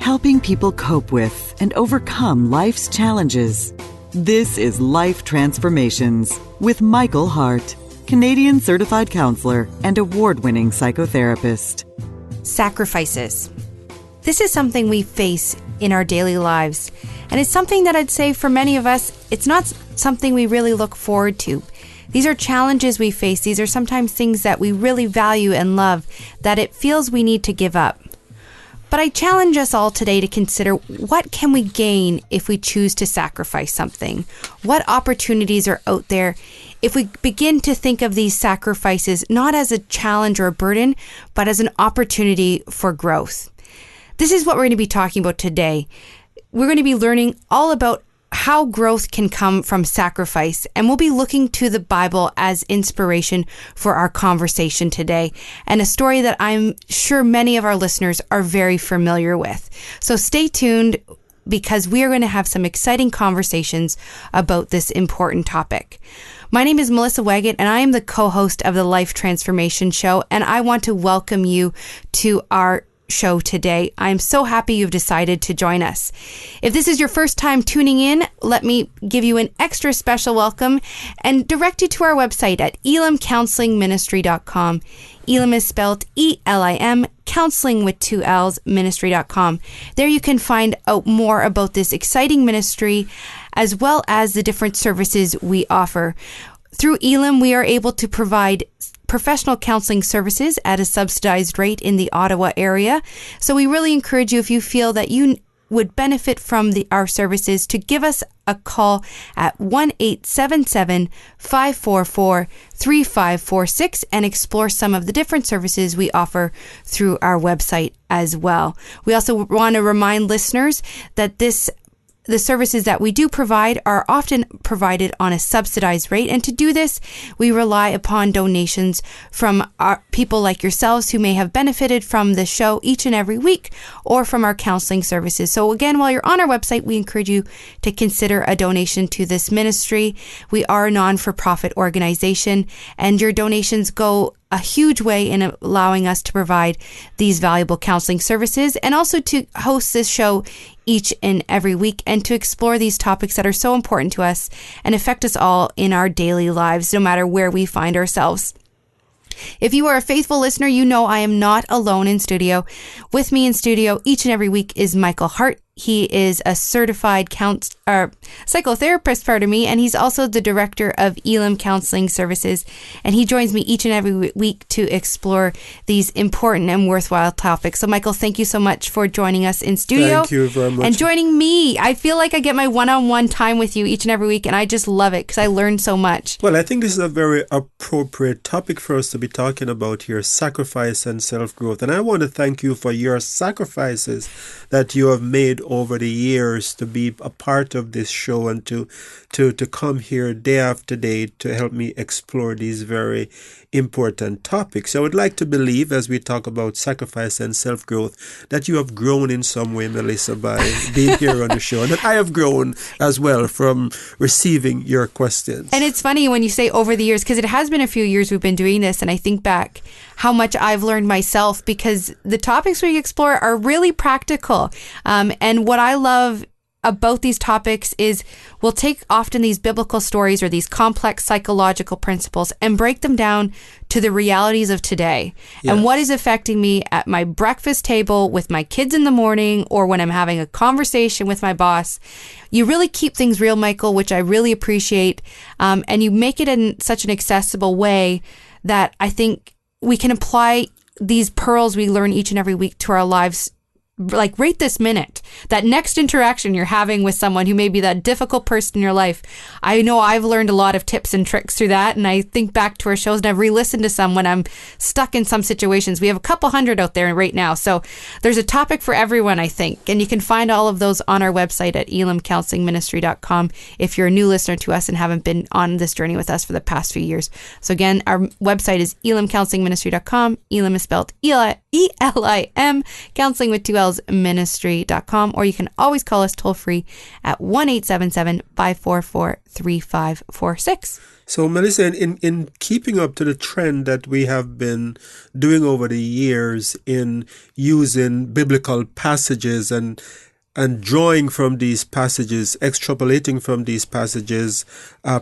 helping people cope with and overcome life's challenges. This is Life Transformations with Michael Hart, Canadian certified counselor and award-winning psychotherapist. Sacrifices. This is something we face in our daily lives, and it's something that I'd say for many of us, it's not something we really look forward to. These are challenges we face. These are sometimes things that we really value and love that it feels we need to give up. But I challenge us all today to consider, what can we gain if we choose to sacrifice something? What opportunities are out there if we begin to think of these sacrifices not as a challenge or a burden, but as an opportunity for growth? This is what we're going to be talking about today. We're going to be learning all about how growth can come from sacrifice, and we'll be looking to the Bible as inspiration for our conversation today, and a story that I'm sure many of our listeners are very familiar with. So stay tuned, because we are going to have some exciting conversations about this important topic. My name is Melissa Waggett, and I am the co-host of the Life Transformation Show, and I want to welcome you to our show today. I'm so happy you've decided to join us. If this is your first time tuning in, let me give you an extra special welcome and direct you to our website at ElimCounselingMinistry.com. Elim is spelled E-L-I-M, counseling with 2 L's, ministry.com. There you can find out more about this exciting ministry, as well as the different services we offer. Through Elim, we are able to provide professional counseling services at a subsidized rate in the Ottawa area. So we really encourage you, if you feel that you would benefit from our services, to give us a call at 1-877-544-3546 and explore some of the different services we offer through our website as well. We also want to remind listeners that the services that we do provide are often provided on a subsidized rate. And to do this, we rely upon donations from our people like yourselves who may have benefited from the show each and every week, or from our counseling services. So again, while you're on our website, we encourage you to consider a donation to this ministry. We are a non-for-profit organization, and your donations go a huge way in allowing us to provide these valuable counseling services, and also to host this show each and every week, and to explore these topics that are so important to us and affect us all in our daily lives, no matter where we find ourselves. If you are a faithful listener, you know I am not alone in studio. With me in studio each and every week is Michael Hart. He is a certified psychotherapist, and he's also the director of Elim Counselling Services. And he joins me each and every week to explore these important and worthwhile topics. So, Michael, thank you so much for joining us in studio. Thank you very much. And joining me. I feel like I get my one-on-one time with you each and every week, and I just love it because I learn so much. Well, I think this is a very appropriate topic for us to be talking about here, sacrifice and self-growth. And I want to thank you for your sacrifices that you have made over the years to be a part of this show, and to come here day after day to help me explore these very important topics. I would like to believe, as we talk about sacrifice and self-growth, that you have grown in some way, Melissa, by being here on the show, and that I have grown as well from receiving your questions. And it's funny when you say over the years, because it has been a few years we've been doing this, and I think back how much I've learned myself, because the topics we explore are really practical. And what I love about these topics is we'll take often these biblical stories or these complex psychological principles and break them down to the realities of today. Yes. And what is affecting me at my breakfast table with my kids in the morning, or when I'm having a conversation with my boss. You really keep things real, Michael, which I really appreciate. And you make it in such an accessible way that I think we can apply these pearls we learn each and every week to our lives, like right this minute. That next interaction you're having with someone who may be that difficult person in your life. I know I've learned a lot of tips and tricks through that, and I think back to our shows and I've re-listened to some when I'm stuck in some situations. We have a couple hundred out there right now, so there's a topic for everyone, I think, and you can find all of those on our website at ElimCounselingMinistry.com if you're a new listener to us and haven't been on this journey with us for the past few years. So again, our website is ElimCounselingMinistry.com. Elim is spelled E-L-I-M, counseling with 2 L's, IsraelsMinistry.com, or you can always call us toll free at 1-877-544-3546. So, Melissa, in keeping up to the trend that we have been doing over the years in using biblical passages and drawing from these passages, extrapolating from these passages,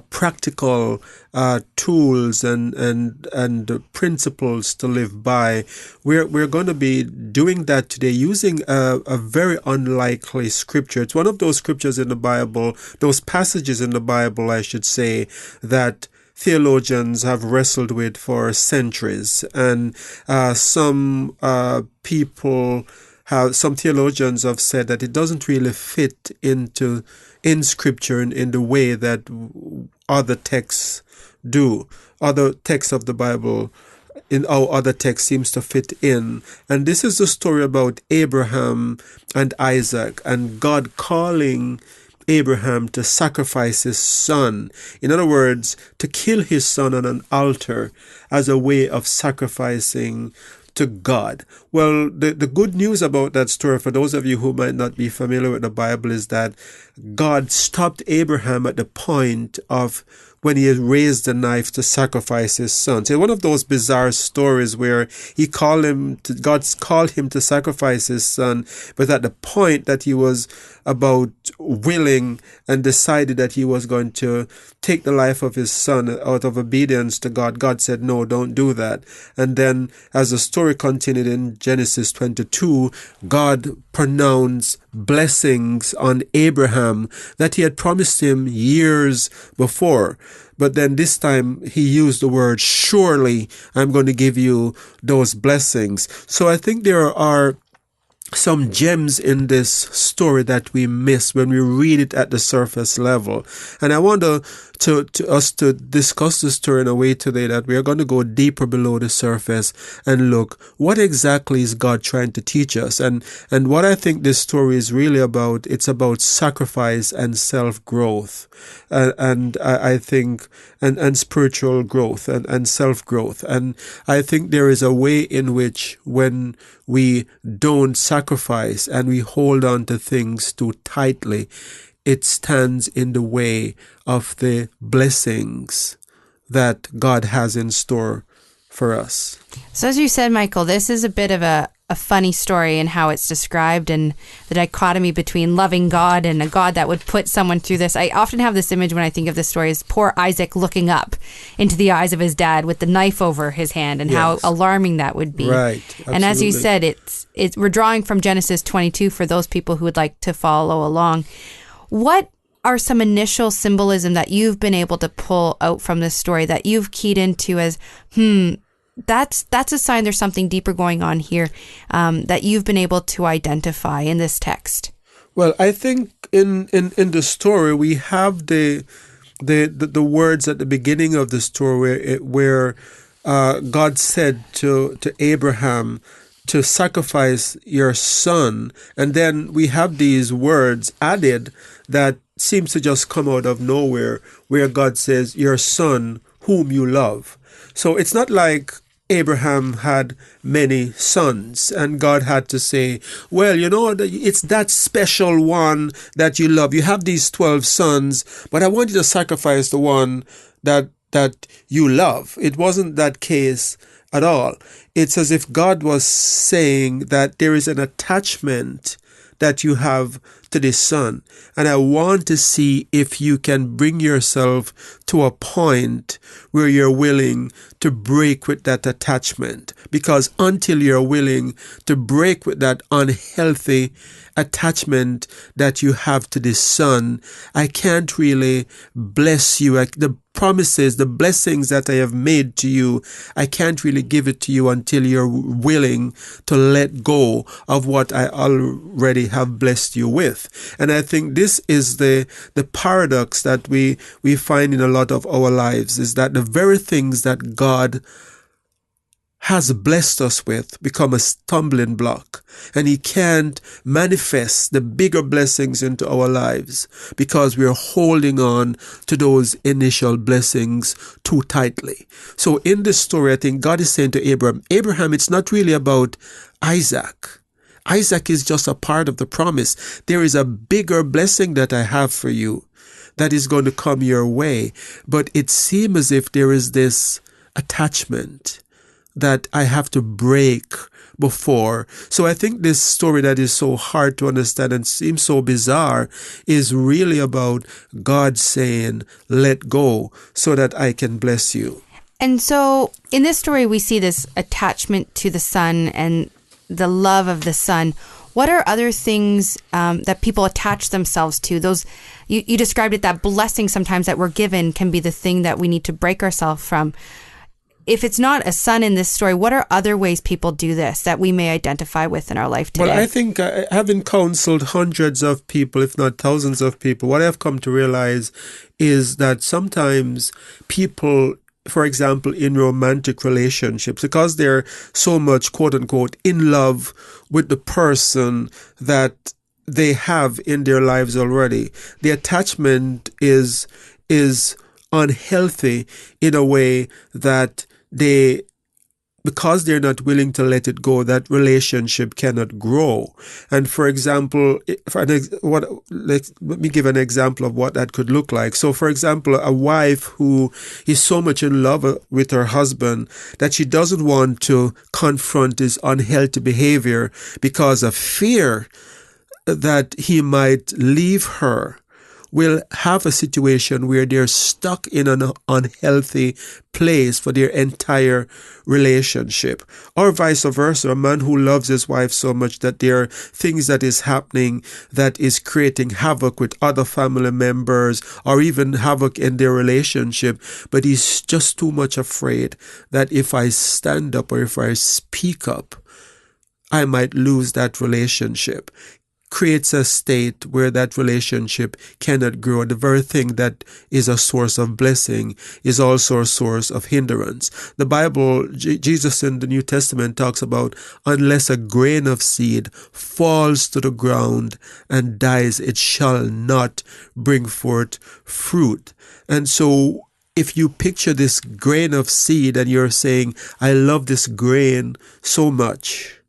practical tools and principles to live by, we're going to be doing that today using a very unlikely scripture. It's one of those scriptures in the Bible, those passages in the Bible, I should say, that theologians have wrestled with for centuries, and some theologians have said that it doesn't really fit in scripture in the way that other texts do. Other texts of the Bible, in our other text, seems to fit in. And this is the story about Abraham and Isaac, and God calling Abraham to sacrifice his son. In other words, to kill his son on an altar as a way of sacrificing to God. Well, the good news about that story, for those of you who might not be familiar with the Bible, is that God stopped Abraham at the point of when he had raised the knife to sacrifice his son. So one of those bizarre stories where God called him to sacrifice his son, but at the point that he was about willing and decided that he was going to take the life of his son out of obedience to God, God said, no, don't do that. And then as the story continued in Genesis 22, God pronounced blessings on Abraham that he had promised him years before. But then this time he used the word, surely I'm going to give you those blessings. So I think there are some gems in this story that we miss when we read it at the surface level. And I want us to discuss the story in a way today that we are going to go deeper below the surface and look, what exactly is God trying to teach us? And what I think this story is really about, it's about sacrifice and self-growth. And I think, and spiritual growth and self-growth. And I think there is a way in which when we don't sacrifice and we hold on to things too tightly, it stands in the way of the blessings that God has in store for us. So as you said, Michael, this is a bit of a funny story in how it's described and the dichotomy between loving God and a God that would put someone through this. I often have this image when I think of this story as poor Isaac looking up into the eyes of his dad with the knife over his hand, and how alarming that would be. Right. Absolutely. And as you said, we're drawing from Genesis 22 for those people who would like to follow along. What are some initial symbolism that you've been able to pull out from this story that you've keyed into as, that's a sign there's something deeper going on here, that you've been able to identify in this text? Well, I think in the story we have the words at the beginning of the story where God said to Abraham to sacrifice your son, and then we have these words added that seems to just come out of nowhere, where God says, your son whom you love. So it's not like Abraham had many sons and God had to say, well, it's that special one that you love. You have these 12 sons, but I want you to sacrifice the one that you love. It wasn't that case at all. It's as if God was saying that there is an attachment that you have to this son, and I want to see if you can bring yourself to a point where you're willing to break with that attachment, because until you're willing to break with that unhealthy attachment that you have to this son, I can't really bless you. The promises, the blessings that I have made to you, I can't really give it to you until you're willing to let go of what I already have blessed you with. And I think this is the paradox that we find in a lot of our lives, is that the very things that God has blessed us with become a stumbling block, and he can't manifest the bigger blessings into our lives because we're holding on to those initial blessings too tightly. So in this story, I think God is saying to Abraham, it's not really about Isaac. Isaac is just a part of the promise. There is a bigger blessing that I have for you that is going to come your way. But it seems as if there is this attachment that I have to break before. So I think this story that is so hard to understand and seems so bizarre is really about God saying, let go so that I can bless you. And so in this story, we see this attachment to the son and the love of the son. What are other things that people attach themselves to? Those you described it, that blessing sometimes that we're given can be the thing that we need to break ourselves from. If it's not a son in this story, what are other ways people do this that we may identify with in our life today? Well, I think having counseled hundreds of people, if not thousands of people, what I've come to realize is that sometimes people, for example, in romantic relationships, because they're so much, quote unquote, in love with the person that they have in their lives already, the attachment is unhealthy in a way that because they're not willing to let it go, that relationship cannot grow. And for example, let me give an example of what that could look like. So for example, a wife who is so much in love with her husband that she doesn't want to confront his unhealthy behavior because of fear that he might leave her, will have a situation where they're stuck in an unhealthy place for their entire relationship. Or vice versa, a man who loves his wife so much that there are things that is happening that is creating havoc with other family members or even havoc in their relationship, but he's just too much afraid that if I stand up or if I speak up, I might lose that relationship. Creates a state where that relationship cannot grow. The very thing that is a source of blessing is also a source of hindrance. The Bible, Jesus in the New Testament talks about, unless a grain of seed falls to the ground and dies, it shall not bring forth fruit. And so if you picture this grain of seed and you're saying, I love this grain so much,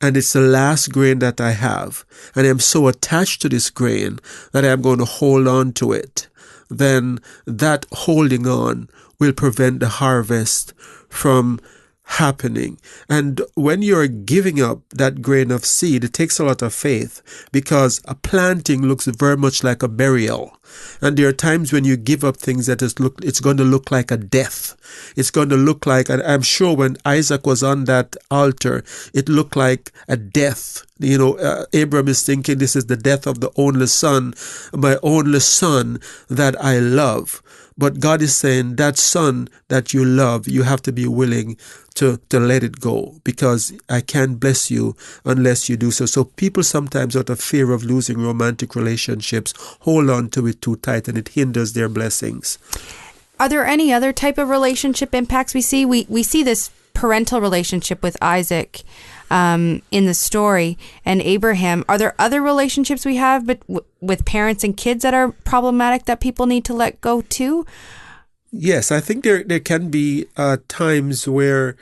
and it's the last grain that I have, and I'm so attached to this grain that I'm going to hold on to it, then that holding on will prevent the harvest from happening. And when you're giving up that grain of seed, it takes a lot of faith, because a planting looks very much like a burial. And there are times when you give up things that it's going to look like a death. It's going to look like, and I'm sure when Isaac was on that altar, it looked like a death. Abraham is thinking, this is the death of the only son, my only son that I love. But God is saying that son that you love, you have to be willing to let it go, because I can't bless you unless you do so. So people sometimes, out of fear of losing romantic relationships, hold on to it too tight, and it hinders their blessings. Are there any other type of relationship impacts we see? We see this parental relationship with Isaac in the story, and Abraham. Are there other relationships we have with parents and kids that are problematic that people need to let go too? Yes, I think there can be times where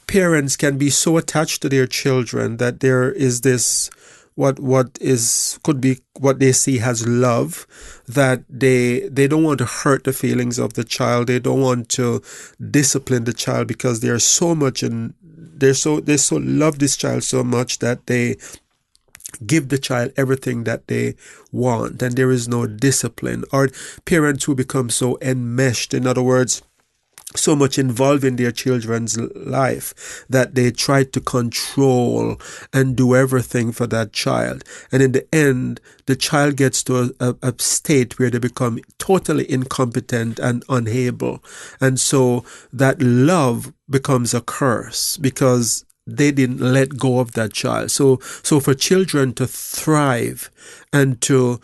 parents can be so attached to their children that there is this could be what they see as love, that they don't want to hurt the feelings of the child. They don't want to discipline the child because they are so much they so love this child so much that they give the child everything that they want, and there is no discipline. Or parents who become so enmeshed, in other words, so much involved in their children's life that they try to control and do everything for that child. And in the end, the child gets to a state where they become totally incompetent and unable. And so that love becomes a curse because they didn't let go of that child. So for children to thrive and to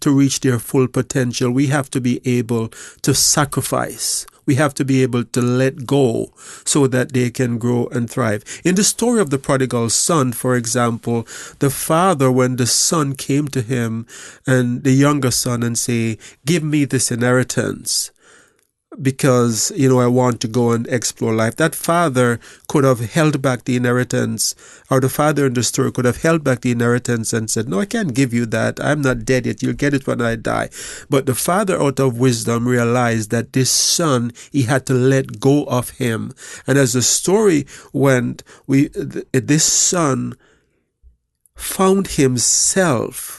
reach their full potential, we have to be able to sacrifice. We have to be able to let go so that they can grow and thrive. In the story of the prodigal son, for example, the father, when the son came to him and the younger son and say, give me this inheritance, because, I want to go and explore life. That father could have held back the inheritance, or the father in the story could have held back the inheritance and said, no, I can't give you that. I'm not dead yet. You'll get it when I die. But the father, out of wisdom, realized that this son, he had to let go of him. And as the story went, this son found himself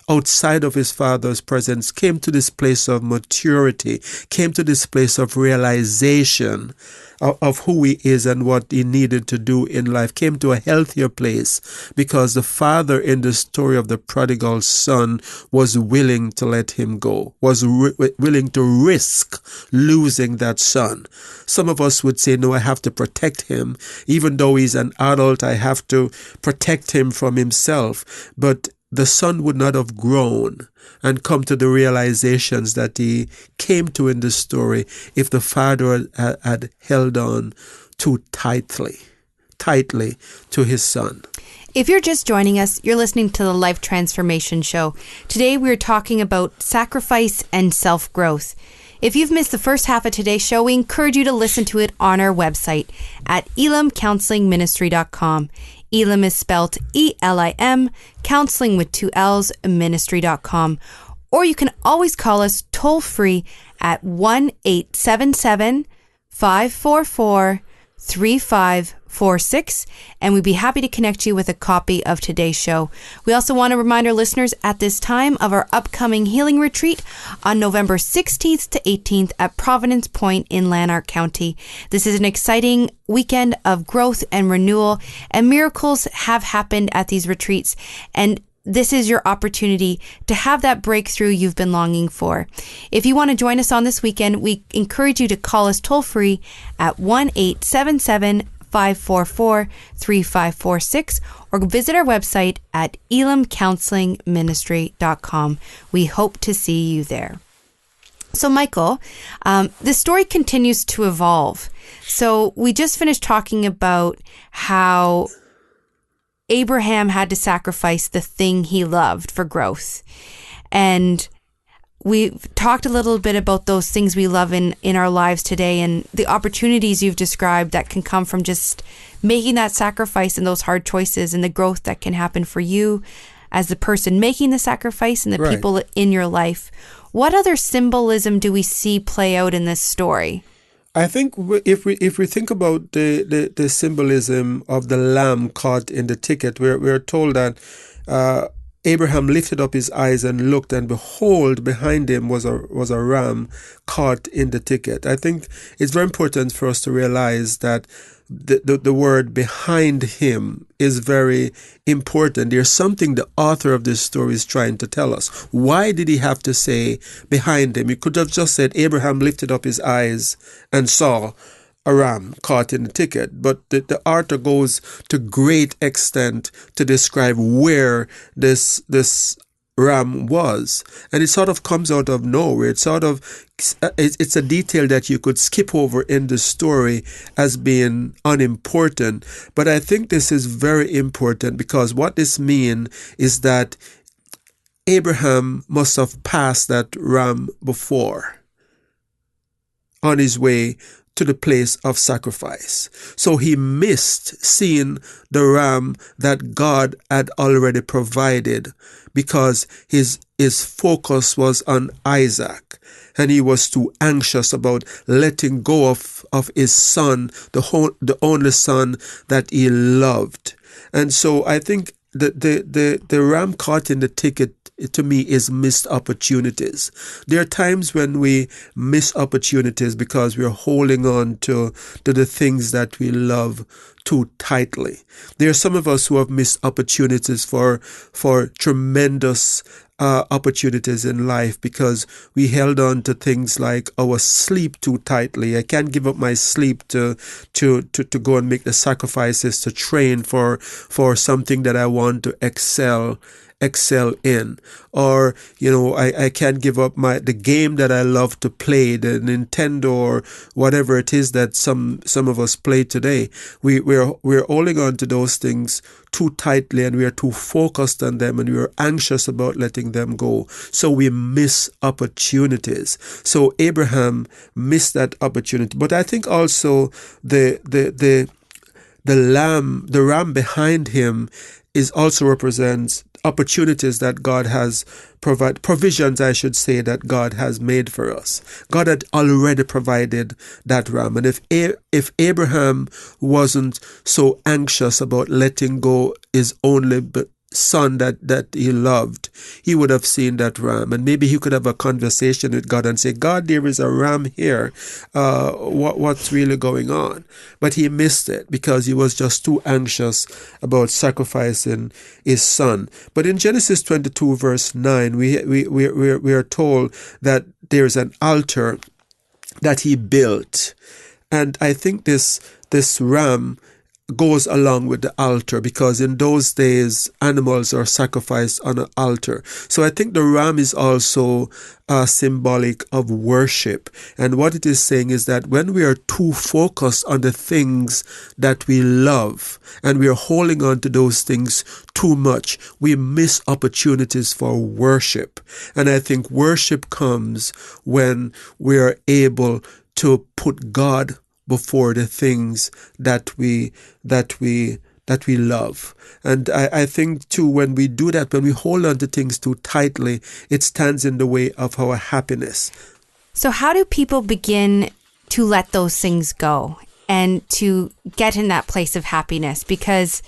outside of his father's presence, came to this place of maturity, came to this place of realization of who he is and what he needed to do in life, came to a healthier place because the father in the story of the prodigal son was willing to let him go, was willing to risk losing that son. Some of us would say, no, I have to protect him. Even though he's an adult, I have to protect him from himself. But the son would not have grown and come to the realizations that he came to in the story if the father had held on too tightly to his son. If you're just joining us, you're listening to the Life Transformation Show. Today we're talking about sacrifice and self-growth. If you've missed the first half of today's show, we encourage you to listen to it on our website at ElimCounselingMinistry.com. Elim is spelled E-L-I-M, counseling with 2 L's, ministry.com. Or you can always call us toll-free at 1-877-544-3546, and we'd be happy to connect you with a copy of today's show. We also want to remind our listeners at this time of our upcoming healing retreat on November 16th to 18th at Providence Point in Lanark County. This is an exciting weekend of growth and renewal, and miracles have happened at these retreats, and this is your opportunity to have that breakthrough you've been longing for. If you want to join us on this weekend, we encourage you to call us toll-free at 1-877-544-3546 or visit our website at ElimCounselingMinistry.com. We hope to see you there. So, Michael, this story continues to evolve. So we just finished talking about how Abraham had to sacrifice the thing he loved for growth. And we've talked a little bit about those things we love in our lives today and the opportunities you've described that can come from just making that sacrifice and those hard choices and the growth that can happen for you as the person making the sacrifice and the people in your life. What other symbolism do we see play out in this story? I think if we think about the symbolism of the lamb caught in the thicket, we're told that Abraham lifted up his eyes and looked, and behold, behind him was a ram caught in the thicket. I think it's very important for us to realize that the word behind him is very important. There's something the author of this story is trying to tell us. Why did he have to say behind him? He could have just said Abraham lifted up his eyes and saw a ram caught in the thicket. But the author goes to great extent to describe where this ram was, and it sort of comes out of nowhere. It's a detail that you could skip over in the story as being unimportant, but I think this is very important because what this means is that Abraham must have passed that ram before on his way to the place of sacrifice. So he missed seeing the ram that God had already provided because his focus was on Isaac, and he was too anxious about letting go of his son, the only son that he loved. And so I think the ram caught in the thicket, to me, is missed opportunities. There are times when we miss opportunities because we're holding on to the things that we love too tightly. There are some of us who have missed opportunities for tremendous opportunities in life because we held on to things like our sleep too tightly. I can't give up my sleep to go and make the sacrifices to train for something that I want to excel excel in, or I can't give up the game that I love to play, the Nintendo or whatever it is that some of us play today. We're holding on to those things too tightly, and we are too focused on them, and we are anxious about letting them go. So we miss opportunities. So Abraham missed that opportunity. But I think also the ram behind him also represents opportunities that God has provisions, I should say, that God has made for us. God had already provided that ram. And if Abraham wasn't so anxious about letting go his only son that he loved, he would have seen that ram, and maybe he could have a conversation with God and say, God, there is a ram here. What's really going on? But he missed it because he was just too anxious about sacrificing his son. But in Genesis 22 verse 9, we are told that there's an altar that he built, and I think this ram goes along with the altar, because in those days animals are sacrificed on an altar. So I think the ram is also symbolic of worship. And what it is saying is that when we are too focused on the things that we love and we are holding on to those things too much, we miss opportunities for worship. And I think worship comes when we are able to put God before the things that we love. And I think too, when we do that, when we hold on to things too tightly, it stands in the way of our happiness. So how do people begin to let those things go and to get in that place of happiness? Because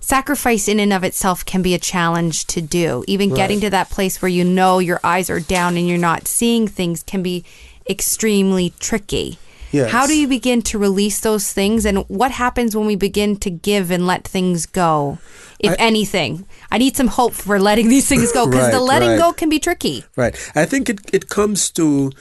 sacrifice in and of itself can be a challenge to do. Even getting to that place where your eyes are down and you're not seeing things can be extremely tricky. Yes. How do you begin to release those things, and what happens when we begin to give and let things go, if anything? I need some hope for letting these things go, because the letting go can be tricky. Right. I think it comes to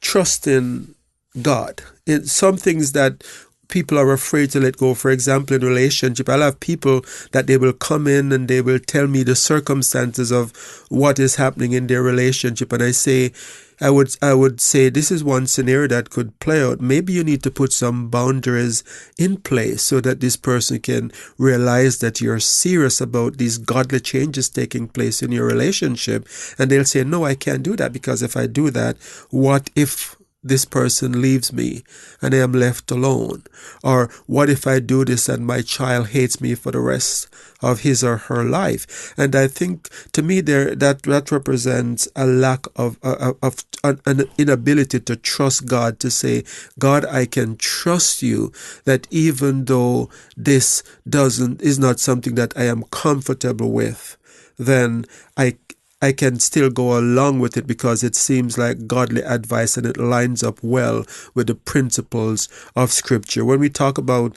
trusting God. Some things that people are afraid to let go. For example, in relationship, I'll have people that they will come in and they will tell me the circumstances of what is happening in their relationship, and I would say this is one scenario that could play out. Maybe you need to put some boundaries in place so that this person can realize that you're serious about these godly changes taking place in your relationship. And they'll say, no, I can't do that, because if I do that, what if this person leaves me and I am left alone? Or what if I do this and my child hates me for the rest of his or her life? And I think, to me, that represents a lack of an inability to trust God, to say, God, I can trust you that even though this is not something that I am comfortable with, then I can still go along with it because it seems like godly advice and it lines up well with the principles of Scripture. When we talk about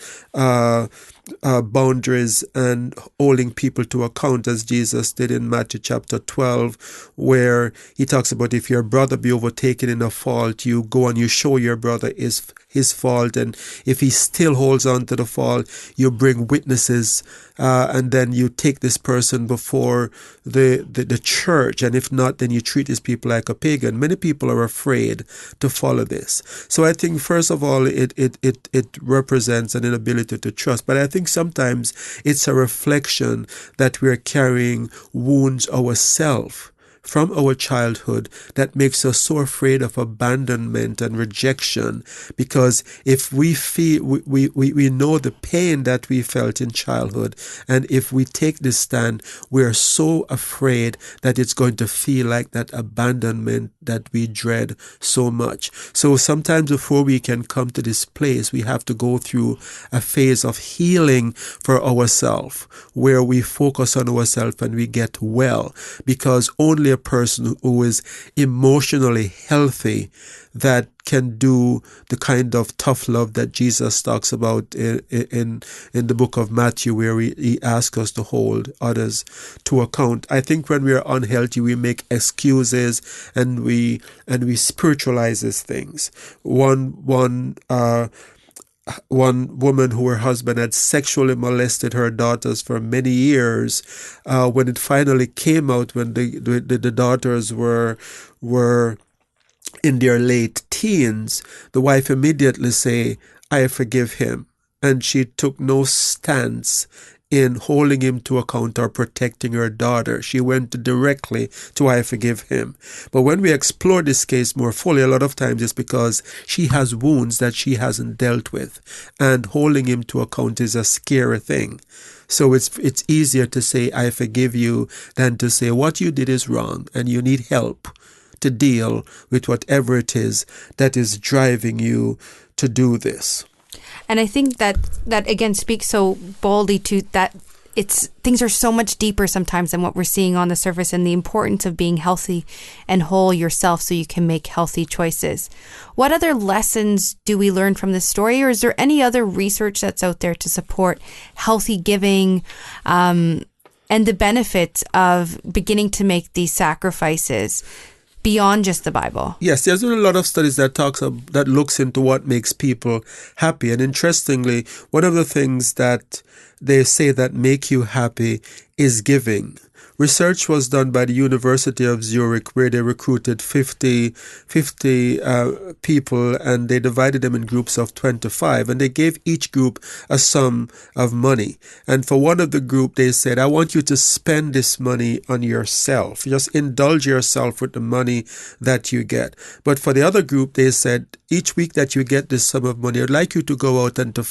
boundaries and holding people to account, as Jesus did in Matthew chapter 12, where he talks about if your brother be overtaken in a fault, you go and you show your brother his fault, and if he still holds on to the fault, you bring witnesses, and then you take this person before the church, and if not, then you treat these people like a pagan. Many people are afraid to follow this. So I think, first of all, it represents an inability to trust, but I think sometimes it's a reflection that we're carrying wounds ourselves from our childhood that makes us so afraid of abandonment and rejection, because if we feel we know the pain that we felt in childhood, and if we take this stand, we are so afraid that it's going to feel like that abandonment that we dread so much. So sometimes before we can come to this place, we have to go through a phase of healing for ourselves, where we focus on ourselves and we get well, because only a person who is emotionally healthy that can do the kind of tough love that Jesus talks about in the book of Matthew, where he asks us to hold others to account. I think when we are unhealthy, we make excuses and we spiritualize these things. One one woman who her husband had sexually molested her daughters for many years. When it finally came out, when the daughters were in their late teens, the wife immediately say, "I forgive him." And she took no stance in holding him to account or protecting her daughter. She went directly to "I forgive him." But when we explore this case more fully, a lot of times it's because she has wounds that she hasn't dealt with. And holding him to account is a scary thing. So it's easier to say, "I forgive you," than to say, what you did is wrong and you need help to deal with whatever it is that is driving you to do this. And I think that again speaks so boldly to that things are so much deeper sometimes than what we're seeing on the surface, and the importance of being healthy and whole yourself so you can make healthy choices. What other lessons do we learn from this story, or is there any other research that's out there to support healthy giving and the benefits of beginning to make these sacrifices beyond just the Bible? Yes, there's been a lot of studies that looks into what makes people happy. And interestingly, one of the things that they say that make you happy is giving. Research was done by the University of Zurich, where they recruited 50 people, and they divided them in groups of 25, and they gave each group a sum of money. And for one of the group, they said, "I want you to spend this money on yourself. Just indulge yourself with the money that you get." But for the other group, they said, "Each week that you get this sum of money, I'd like you to go out and to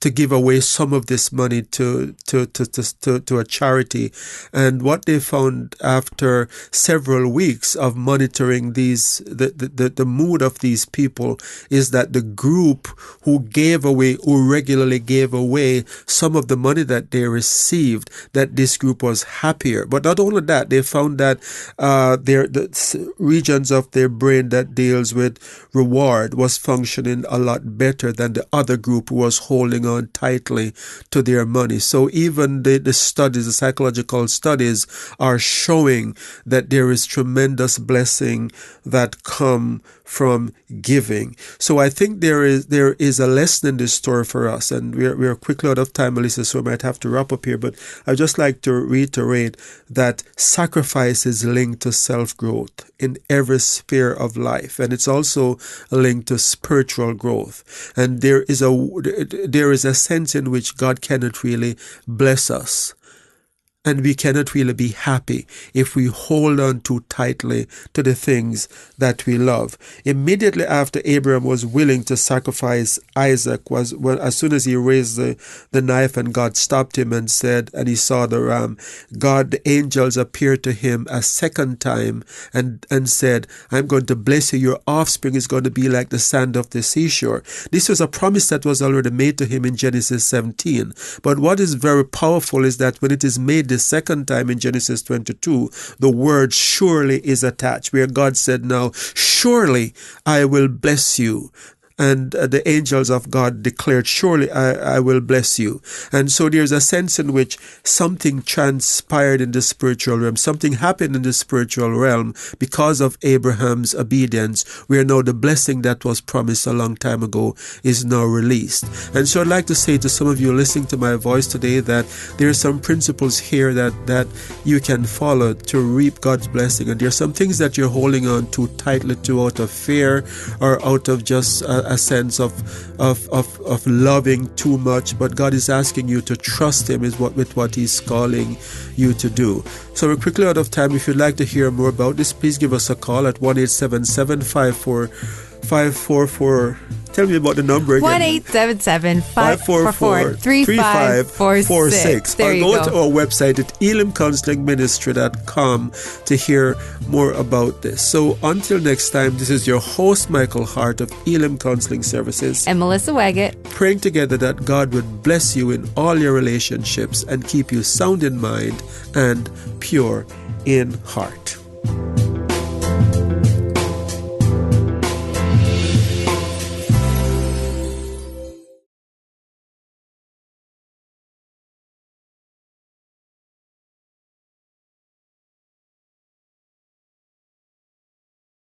give away some of this money to a charity." And what they found after several weeks of monitoring the mood of these people is that the group who regularly gave away some of the money that they received, that this group was happier. But not only that, they found that the regions of their brain that deals with reward was functioning a lot better than the other group who was holding on tightly to their money. So even the psychological studies are showing that there is tremendous blessing that come from giving. So I think there is a lesson in this story for us, and we're quickly out of time, Melissa, so I might have to wrap up here, but I'd just like to reiterate that sacrifice is linked to self-growth in every sphere of life, and it's also linked to spiritual growth. And there is a sense in which God cannot really bless us, and we cannot really be happy if we hold on too tightly to the things that we love. Immediately after Abraham was willing to sacrifice Isaac, as soon as he raised the knife and God stopped him and said, and he saw the ram, the angels appeared to him a second time and said, "I'm going to bless you. Your offspring is going to be like the sand of the seashore." This was a promise that was already made to him in Genesis 17. But what is very powerful is that when it is made the second time in Genesis 22, the word surely is attached, where God said, "Now surely I will bless you." And the angels of God declared, "Surely I will bless you." And so there's a sense in which something transpired in the spiritual realm. Something happened in the spiritual realm because of Abraham's obedience, where now the blessing that was promised a long time ago is now released. And so I'd like to say to some of you listening to my voice today that there are some principles here that you can follow to reap God's blessing. And there are some things that you're holding on too tightly to out of fear or out of just a sense of loving too much, but God is asking you to trust Him with what He's calling you to do. So we're quickly out of time. If you'd like to hear more about this, please give us a call at 1-877-544. Tell me about the number again. 1-877-544-3546. Or go to our website at ElimCounselingMinistry.com to hear more about this. So until next time, this is your host, Michael Hart of Elim Counseling Services. And Melissa Waggett. Praying together that God would bless you in all your relationships and keep you sound in mind and pure in heart.